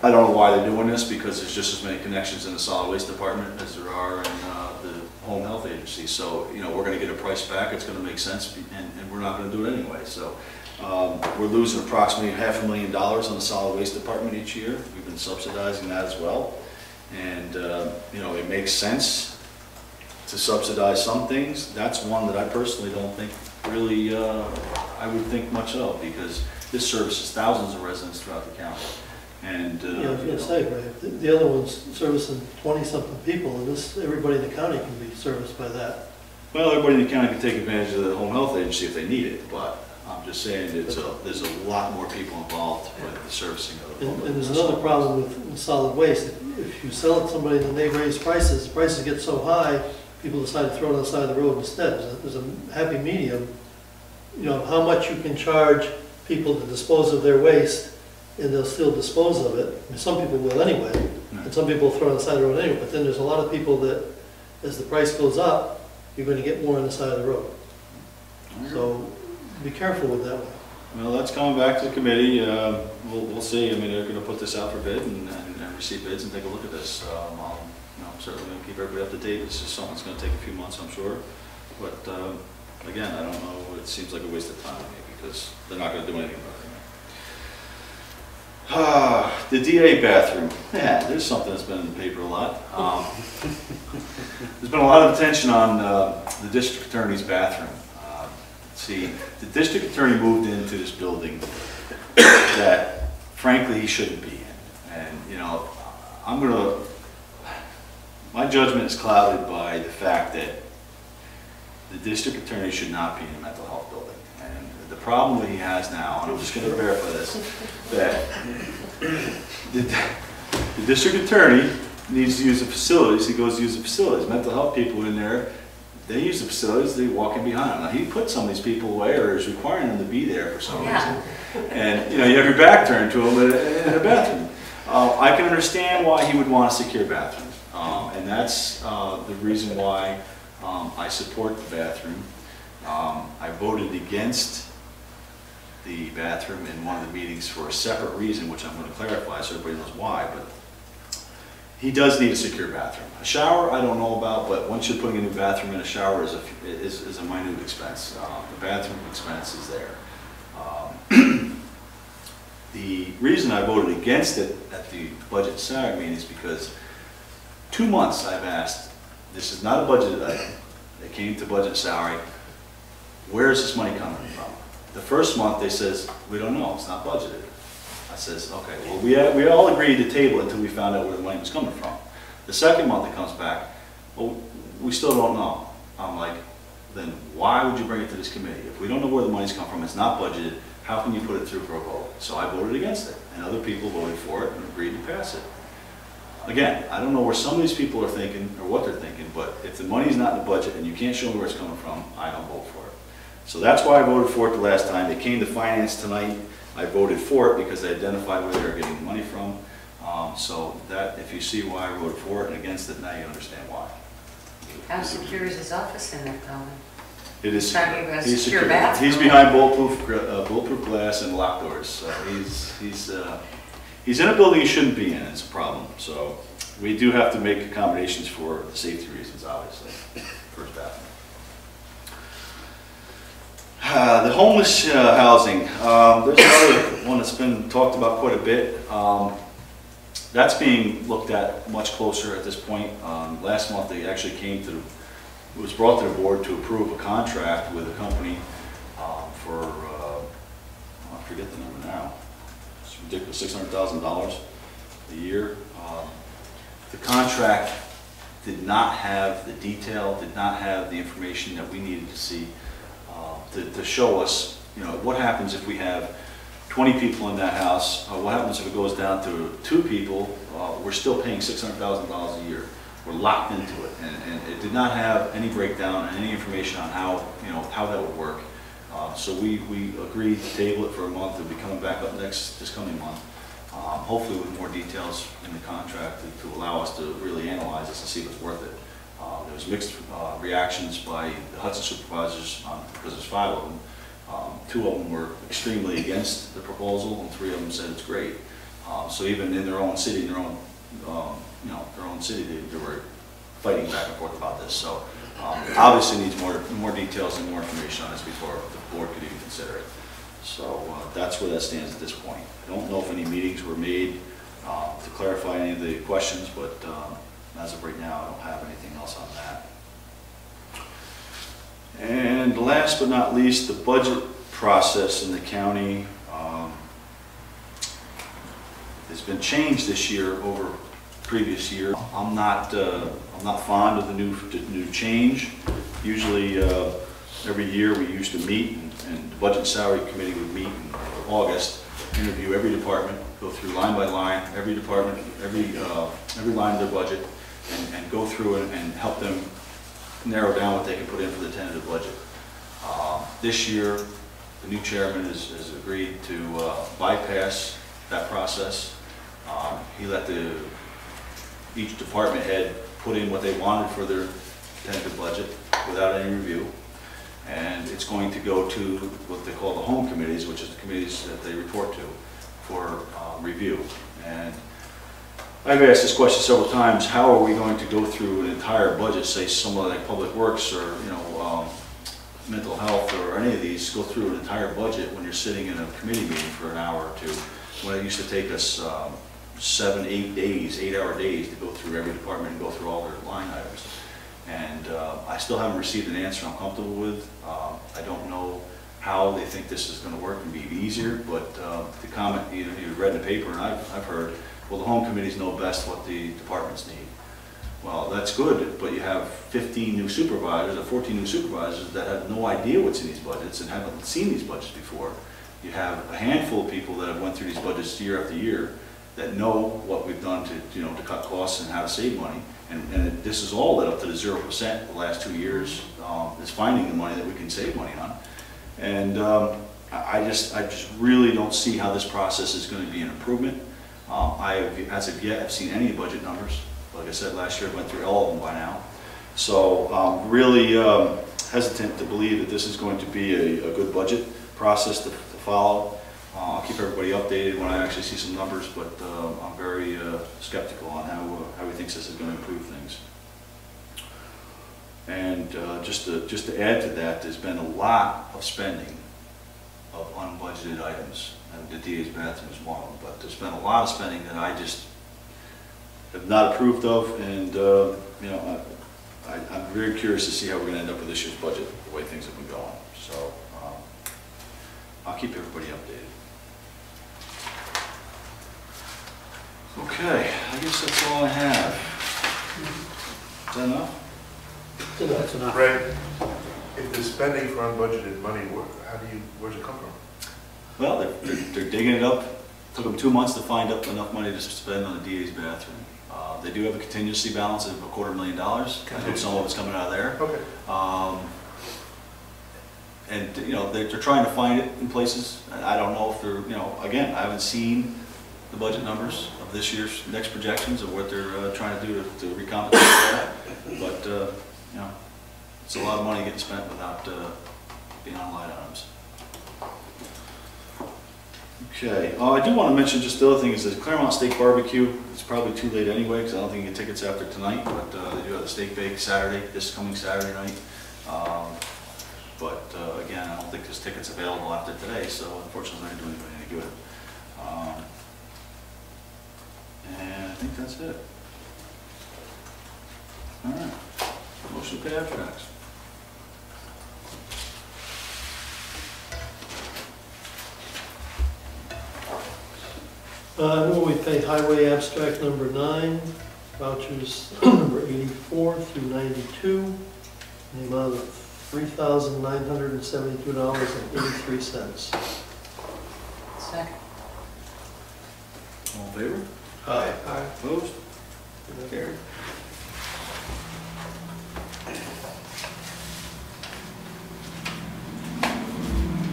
I don't know why they're doing this because there's just as many connections in the solid waste department as there are in the home health agency. So, you know, we're going to get a price back. It's going to make sense, and we're not going to do it anyway. So we're losing approximately $500,000 on the solid waste department each year. We've been subsidizing that as well. And, you know, it makes sense to subsidize some things. That's one that I personally don't think really, I would think much of, because this services thousands of residents throughout the county. And, yeah, I was going to say, right, the other one's servicing 20-something people, and everybody in the county can be serviced by that. Well, everybody in the county can take advantage of the home health agency if they need it, but I'm just saying there's a lot more people involved with the servicing of the home health. And there's another problem with solid waste. If you sell it to somebody and they raise prices, the prices get so high, people decide to throw it on the side of the road instead. There's a happy medium, you know, how much you can charge people to dispose of their waste, and they'll still dispose of it. I mean, some people will anyway, and some people throw it on the side of the road anyway, but then there's a lot of people that, as the price goes up, you're going to get more on the side of the road. So be careful with that one. Well, that's coming back to the committee. We'll see. I mean, they're going to put this out for bid and receive bids and take a look at this. I'm certainly going to keep everybody up to date. This is something that's going to take a few months, I'm sure. But again, I don't know. It seems like a waste of time to me because they're not going to do anything about it. The DA bathroom, yeah, there's something that's been in the paper a lot. There's been a lot of attention on the district attorney's bathroom. See, the district attorney moved into this building that frankly he shouldn't be in. And, you know, my judgment is clouded by the fact that the district attorney should not be in a mental health building. And the problem that he has now, and I'm just going to verify this, that the district attorney needs to use the facilities, he goes to use the facilities. Mental health people in there, they use the facilities, they walk in behind them. Now, he put some of these people away or is requiring them to be there for some reason. And, you know, you have your back turned to them in a bathroom. I can understand why he would want a secure bathroom. And that's the reason why I support the bathroom. I voted against the bathroom in one of the meetings for a separate reason, which I'm going to clarify so everybody knows why. But he does need a secure bathroom. A shower, I don't know about, but once you're putting a new bathroom in, a shower is a minute expense. The bathroom expense is there. The reason I voted against it at the budget and salary meeting is because 2 months I've asked, this is not a budgeted item, they came to budget salary, where is this money coming from? The first month they says, we don't know, it's not budgeted. I says, okay, well we all agreed to table it until we found out where the money was coming from. The second month it comes back, well, we still don't know. I'm like, then why would you bring it to this committee? If we don't know where the money's come from, it's not budgeted, how can you put it through for a vote? So I voted against it, and other people voted for it and agreed to pass it. Again, I don't know where some of these people are thinking or what they're thinking, but if the money's not in the budget and you can't show me where it's coming from, I don't vote for it. So that's why I voted for it the last time. They came to finance tonight. I voted for it because they identified where they were getting the money from. So that, if you see why I voted for it and against it, now you understand why. How secure is his office in that building? It is Talking about he's secure secure. bathroom. He's behind bulletproof glass and locked doors. So he's in a building he shouldn't be in. It's a problem. So we do have to make accommodations for the safety reasons, obviously, for his bathroom. The homeless housing. There's another one that's been talked about quite a bit. That's being looked at much closer at this point. Last month they actually it was brought to the board to approve a contract with a company for, I forget the number now, it's ridiculous, $600,000 a year. The contract did not have the detail, did not have the information that we needed to see to show us, you know, what happens if we have 20 people in that house, what happens if it goes down to 2 people, we're still paying $600,000 a year. We're locked into it, and it did not have any breakdown and any information on how, you know, how that would work. So we agreed to table it for a month. It'll be coming back up this coming month, hopefully with more details in the contract to allow us to really analyze this and see if it's worth it. There was mixed reactions by the Hudson supervisors because there's 5 of them. 2 of them were extremely against the proposal, and 3 of them said it's great. So even in their own city, their own city, they were fighting back and forth about this. So obviously needs more details and more information on this before the board could even consider it. So that's where that stands at this point. I don't know if any meetings were made to clarify any of the questions, but as of right now, I don't have anything else on that. And last but not least, the budget process in the county has been changed this year over previous year. I'm not fond of the new change. Usually every year we used to meet, and the budget and salary committee would meet in August, interview every department, go through line by line, every department, every line of their budget, and go through it and help them narrow down what they can put in for the tentative budget. This year, the new chairman has agreed to bypass that process. He let each department head put in what they wanted for their tentative budget without any review. And it's going to go to what they call the home committees, which is the committees that they report to, for review. And I've asked this question several times: how are we going to go through an entire budget, say someone like Public Works or mental health or any of these, go through an entire budget when you're sitting in a committee meeting for an hour or 2, when it used to take us 7, 8 days, 8-hour days to go through every department and go through all their line items. And I still haven't received an answer I'm comfortable with. I don't know how they think this is going to work and be easier, but the comment, you read in the paper and I've heard, well, the home committees know best what the departments need. Well, that's good, but you have 15 new supervisors or 14 new supervisors that have no idea what's in these budgets and haven't seen these budgets before. You have a handful of people that have went through these budgets year after year that know what we've done to, to cut costs and how to save money. And this is all led up to the 0% the last 2 years, is finding the money that we can save money on. And I just really don't see how this process is going to be an improvement. As of yet, I've seen any budget numbers. Like I said, last year I went through all of them by now. So I'm really hesitant to believe that this is going to be a good budget process to follow. I'll keep everybody updated when I actually see some numbers, but I'm very skeptical on how he thinks this is going to improve things. And just to add to that, there's been a lot of spending of unbudgeted items, and the DA's bathroom is one of them, but there's been a lot of spending that I just have not approved of, and I'm very curious to see how we're going to end up with this year's budget, the way things have been going. So I'll keep everybody updated. Okay, I guess that's all I have. Is that enough? That's enough. Right. If they're spending for unbudgeted money, where's it come from? Well, they're digging it up. Took them 2 months to find up enough money to spend on the DA's bathroom. They do have a contingency balance of $250,000. I think some of it's coming out of there. Okay. And they're trying to find it in places. I don't know if they're, again, I haven't seen the budget numbers of this year's next projections of what they're trying to do to recompensate for that. But it's a lot of money getting spent without being on line items. Okay, I do want to mention just the other thing is the Clermont Steak Barbecue. It's probably too late anyway because I don't think you get tickets after tonight, but they do have the steak bake Saturday, this coming Saturday night. But again, I don't think there's tickets available after today, so unfortunately I'm not doing anybody any good. And I think that's it. All right, motion to pay abstracts. I move we pay highway abstract number 9, vouchers number 84 through 92, in the amount of $3,972.83. Second. All in favor? Aye. Opposed? Carried.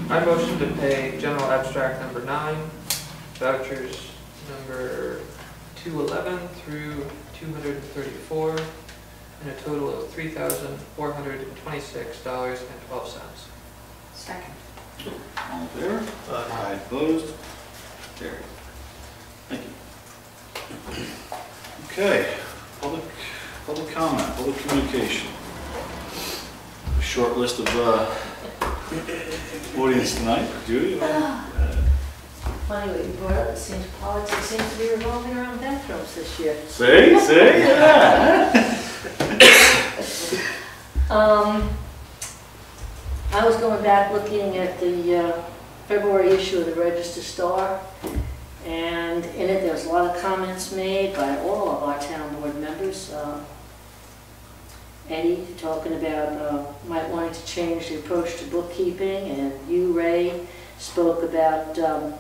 I motion to pay general abstract number 9, vouchers number 211 through 234, and a total of $3,426.12. Second. All in favor? Aye. Opposed? Carried. Thank you. Okay, public comment, public communication. A short list of audience tonight. Judy? Funny what you brought up, it seems politics seems to be revolving around bathrooms this year. See? Yeah. I was going back looking at the February issue of the Register Star, and in it there's a lot of comments made by all of our town board members. Eddie talking about might wanting to change the approach to bookkeeping, and you, Ray, spoke about the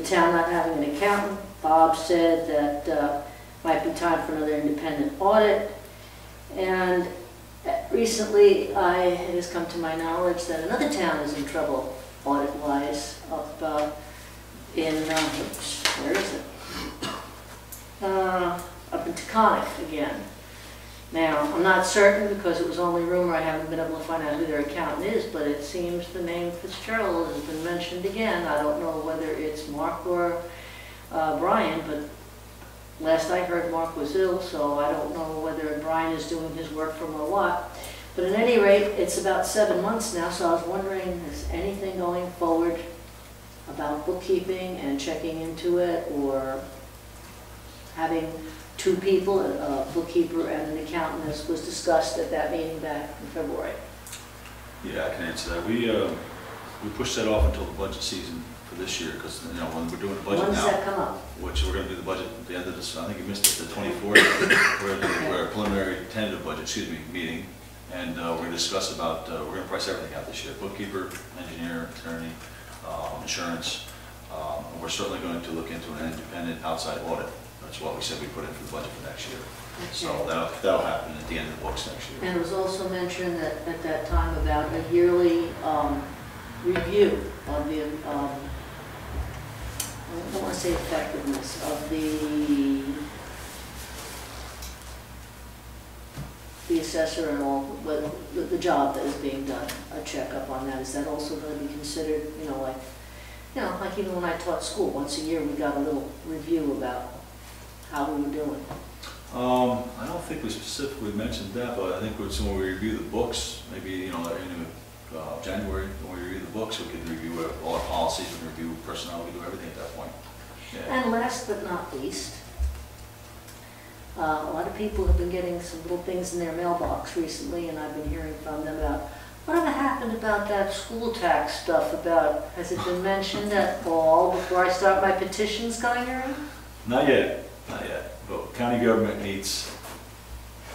town not having an accountant. Bob said that might be time for another independent audit. And recently, it has come to my knowledge that another town is in trouble audit-wise up in, where is it? Up in Taconic again. Now, I'm not certain because it was only rumor. I haven't been able to find out who their accountant is, but it seems the name Fitzgerald has been mentioned again. I don't know whether it's Mark or Brian, but last I heard Mark was ill, so I don't know whether Brian is doing his work from or what. But at any rate, it's about 7 months now, so I was wondering, is anything going forward about bookkeeping and checking into it, or having two people, a bookkeeper and an accountant, as was discussed at that meeting back in February. Yeah, I can answer that. We pushed that off until the budget season for this year, because, you know, when we're doing the budget When does that now, come up? which we're gonna do the budget at the end of this, I think you missed it, the 24th, we're a preliminary tentative budget, meeting, and we're gonna discuss about, we're gonna price everything out this year, bookkeeper, engineer, attorney, insurance, and we're certainly going to look into an independent outside audit. That's what we said we put in for the budget for next year. So that'll happen at the end of the books next year. And it was also mentioned that at that time about a yearly review of the, I don't want to say effectiveness, of the assessor and all, but the job that is being done, a checkup on that. Is that also going to be considered, like even when I taught school, once a year we got a little review about how we were doing. I don't think we specifically mentioned that, but I think when we review the books, maybe, in January, when we review the books, we could review all our policies, and review personnel, we do everything at that point. Yeah. And last but not least, a lot of people have been getting some little things in their mailbox recently, and I've been hearing from them about, whatever happened about that school tax stuff has it been mentioned at all before I start my petitions going around? Not yet. But county government meets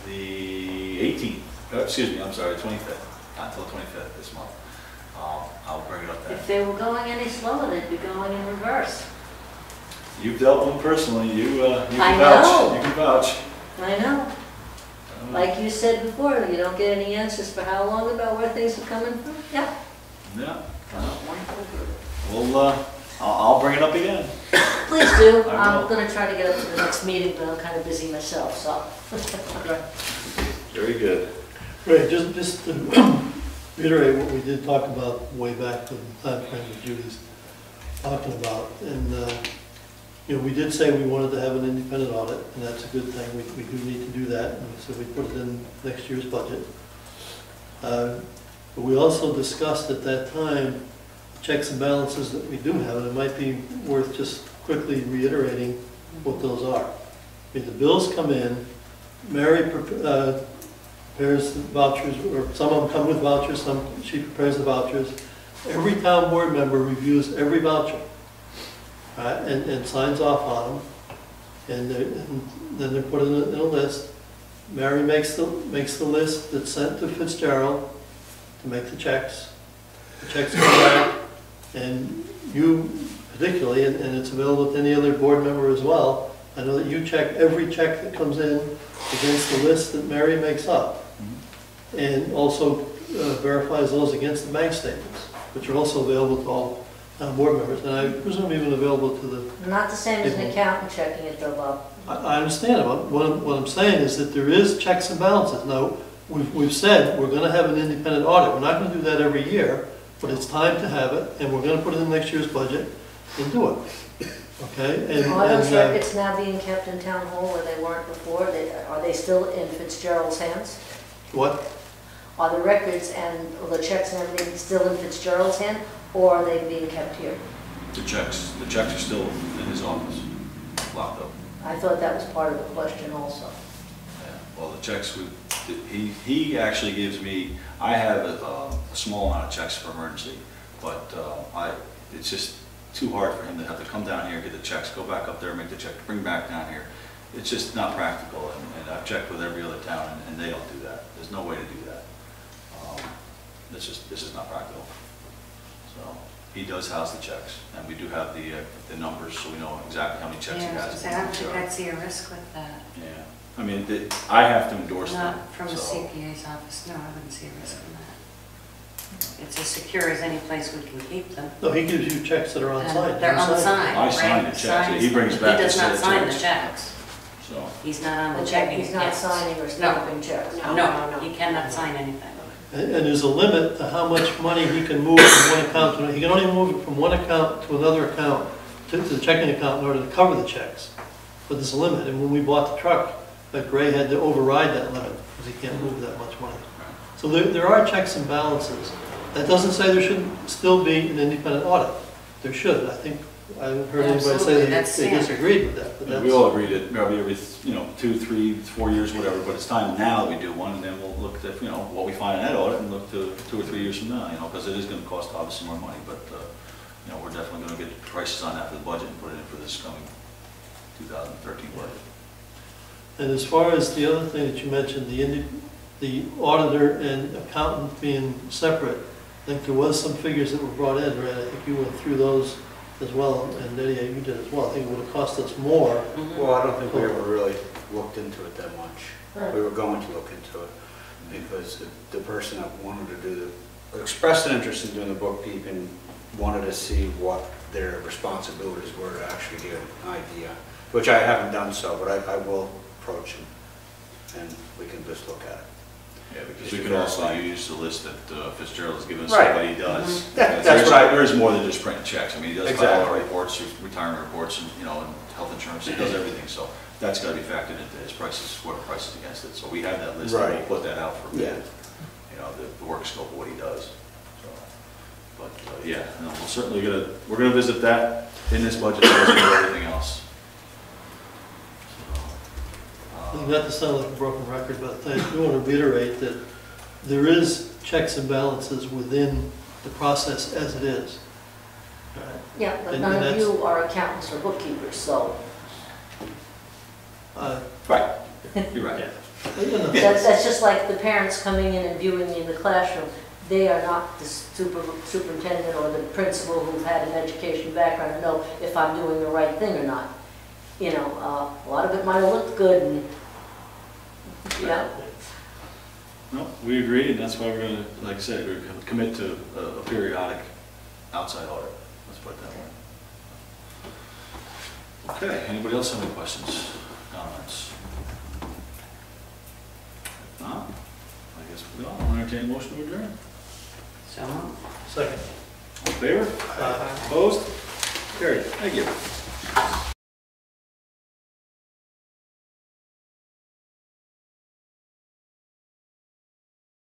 the 18th, the 25th, not until the 25th this month. I'll bring it up then. If they were going any slower, they'd be going in reverse. You've dealt with them personally, you can I vouch. know. You can vouch. I know. Like you said before, you don't get any answers for how long about where things are coming from? Yeah. Yeah. Well, I'll bring it up again. Please do. I I'm will. going to try to get up to the next meeting, but I'm kind of busy myself, so. Very good. Right, just to reiterate what we did talk about way back in the time frame that Judy's talking about. And, we did say we wanted to have an independent audit, and that's a good thing. We do need to do that, and so we put it in next year's budget. But we also discussed at that time checks and balances that we do have, and it might be worth just quickly reiterating what those are. The bills come in, Mary prepares the vouchers, or some of them come with vouchers, she prepares the vouchers. Every town board member reviews every voucher, and signs off on them, and then they're put in a list. Mary makes the list that's sent to Fitzgerald to make the checks. The checks come back, and you particularly, and it's available to any other board member as well, I know that you check every check that comes in against the list that Mary makes up, and also verifies those against the bank statements, which are also available to all board members, and I presume even available to the... Not the same as an accountant checking it though, Bob. I understand it. What I'm saying is that there is checks and balances. Now, we've said we're going to have an independent audit. We're not going to do that every year, but it's time to have it, and we're going to put it in next year's budget and do it. Okay? Are those records now being kept in town hall where they weren't before? Are they still in Fitzgerald's hands? What? Are the records and the checks and everything still in Fitzgerald's hand, or are they being kept here? The checks are still in his office, locked up. I thought that was part of the question also. Yeah. Well, the checks, he actually gives me, I have a small amount of checks for emergency, but it's just too hard for him to have to come down here, get the checks, go back up there, make the check, bring back down here. It's just not practical, and I've checked with every other town, and they don't do that. There's no way to do that. This is not practical. So he does house the checks, and we do have the numbers, so we know exactly how many checks he has. I don't think I'd see a risk with that. Yeah, I mean, I have to endorse them. Not from the so. CPA's office, no, I wouldn't see a risk in that. It's as secure as any place we can keep them. No, he gives you checks that are unsigned. They're unsigned, I right? sign the checks. Signs He brings them. back He the does not set of sign the checks. checks. So, He's not on the Okay, checking he's not accounts. signing or stamping checks. No, he cannot sign anything. And there's a limit to how much money he can move from one account to another. He can only move it from one account to another account, to the checking account in order to cover the checks. But there's a limit, and when we bought the truck, Gray had to override that limit, because he can't move that much money. So there are checks and balances. That doesn't say there shouldn't still be an independent audit. There should. I think I haven't heard anybody say Absolutely, they that's standard. disagreed with that, but that's. We all agreed that maybe every, 2, 3, 4 years, whatever, but it's time now that we do one, and then we'll look at, what we find in that audit and look to 2 or 3 years from now, because it is gonna cost obviously more money, but, we're definitely gonna get prices on that for the budget and put it in for this coming 2013 budget. And as far as the other thing that you mentioned, the auditor and accountant being separate, I think there was some figures that were brought in, right? I think you went through those as well, and Lydia, you did as well. I think it would have cost us more. Well, I don't think we ever really looked into it that much. We were going to look into it, because the person that wanted to do expressed an interest in doing the bookkeeping, wanted to see what their responsibilities were to actually get an idea, which I haven't done so, but I will approach them, and we can just look at it. Yeah, because we can also use the list that Fitzgerald has given us, Right. of what he does. That's There's- what I- There is more than just printing checks. I mean, he does file Exactly. reports, retirement reports, and, and health insurance, he does everything, so that's gotta be factored into his prices, what are prices against it. So we have that list, and Right. we'll put that out for Yeah. bid, the work scope of what he does. So, but, yeah, no, we're gonna visit that in this budget, as we do everything else. So, Not to sound like a broken record, but I do want to reiterate that there is checks and balances within the process as it is. Right? Yeah, but And none of that's- you are accountants or bookkeepers, so Right, you're right. that's just like the parents coming in and viewing me in the classroom. They are not the superintendent or the principal who've had an education background to know if I'm doing the right thing or not. A lot of it might have looked good and, No, we agree, and that's why we're gonna, like I said, we're gonna commit to a periodic outside audit. Let's put it that way. Okay, anybody else have any questions, comments? If not, I guess we all entertain a motion to adjourn. So. Second. All in favor? Aye. Opposed? Carried. Thank you.